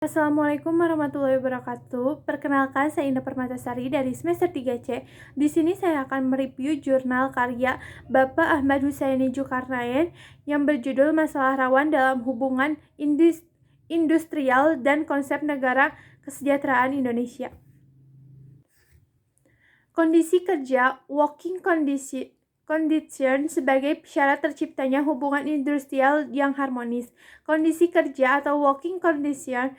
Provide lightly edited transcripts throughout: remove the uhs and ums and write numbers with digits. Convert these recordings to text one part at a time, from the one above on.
Assalamualaikum warahmatullahi wabarakatuh. Perkenalkan, saya Indah Permatasari dari semester 3C. Di sini saya akan mereview jurnal karya Bapak Ahmad Husaini Djulkarnaen yang berjudul Masalah Rawan dalam Hubungan Industrial dan Konsep Negara Kesejahteraan Indonesia. Kondisi kerja, working condition sebagai syarat terciptanya hubungan industrial yang harmonis. Kondisi kerja atau working condition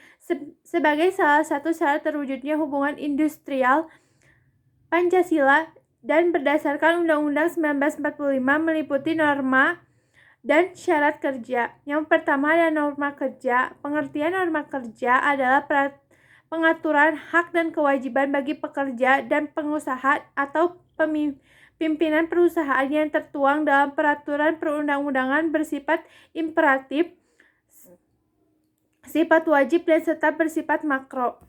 sebagai salah satu syarat terwujudnya hubungan industrial Pancasila dan berdasarkan Undang-Undang 1945 meliputi norma dan syarat kerja. Yang pertama ada norma kerja. Pengertian norma kerja adalah pengaturan hak dan kewajiban bagi pekerja dan pengusaha atau pimpinan perusahaan yang tertuang dalam peraturan perundang-undangan bersifat imperatif, sifat wajib, dan serta bersifat makro.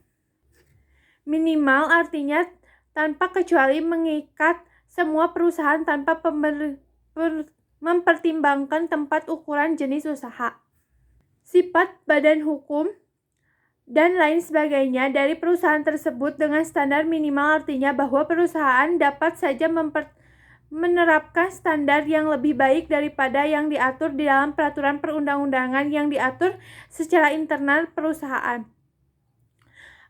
Minimal artinya tanpa kecuali mengikat semua perusahaan tanpa mempertimbangkan tempat, ukuran, jenis usaha, sifat badan hukum, dan lain sebagainya dari perusahaan tersebut dengan standar minimal artinya bahwa perusahaan dapat saja menerapkan standar yang lebih baik daripada yang diatur di dalam peraturan perundang-undangan yang diatur secara internal perusahaan.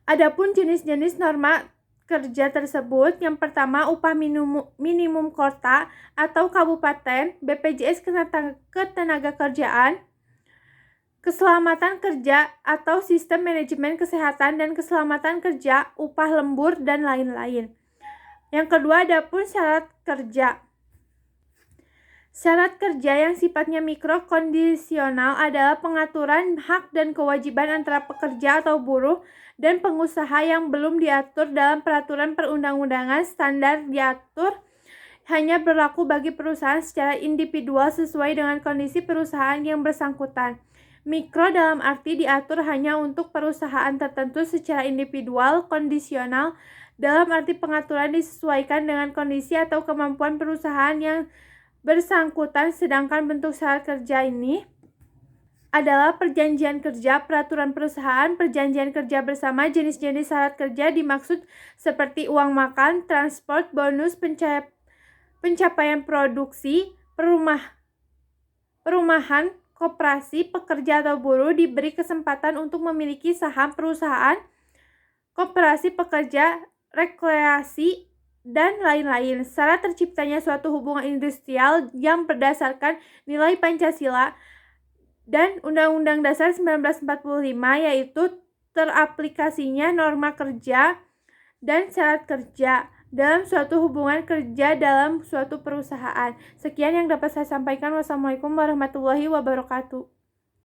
Adapun jenis-jenis norma kerja tersebut, yang pertama upah minimum kota atau kabupaten, BPJS Ketenagakerjaan, keselamatan kerja atau sistem manajemen kesehatan dan keselamatan kerja, upah lembur, dan lain-lain. Yang kedua, adapun syarat kerja. Syarat kerja yang sifatnya mikrokondisional adalah pengaturan hak dan kewajiban antara pekerja atau buruh dan pengusaha yang belum diatur dalam peraturan perundang-undangan. Standar diatur hanya berlaku bagi perusahaan secara individual sesuai dengan kondisi perusahaan yang bersangkutan. Mikro dalam arti diatur hanya untuk perusahaan tertentu secara individual. Kondisional dalam arti pengaturan disesuaikan dengan kondisi atau kemampuan perusahaan yang bersangkutan. Sedangkan bentuk syarat kerja ini adalah perjanjian kerja, peraturan perusahaan, perjanjian kerja bersama. Jenis-jenis syarat kerja dimaksud seperti uang makan, transport, bonus, pencapaian produksi, perumahan, koperasi, pekerja atau buruh diberi kesempatan untuk memiliki saham perusahaan, koperasi pekerja, rekreasi, dan lain-lain. Syarat terciptanya suatu hubungan industrial yang berdasarkan nilai Pancasila dan Undang-Undang Dasar 1945, yaitu teraplikasinya norma kerja dan syarat kerja dalam suatu hubungan kerja dalam suatu perusahaan. Sekian yang dapat saya sampaikan. Wassalamualaikum warahmatullahi wabarakatuh.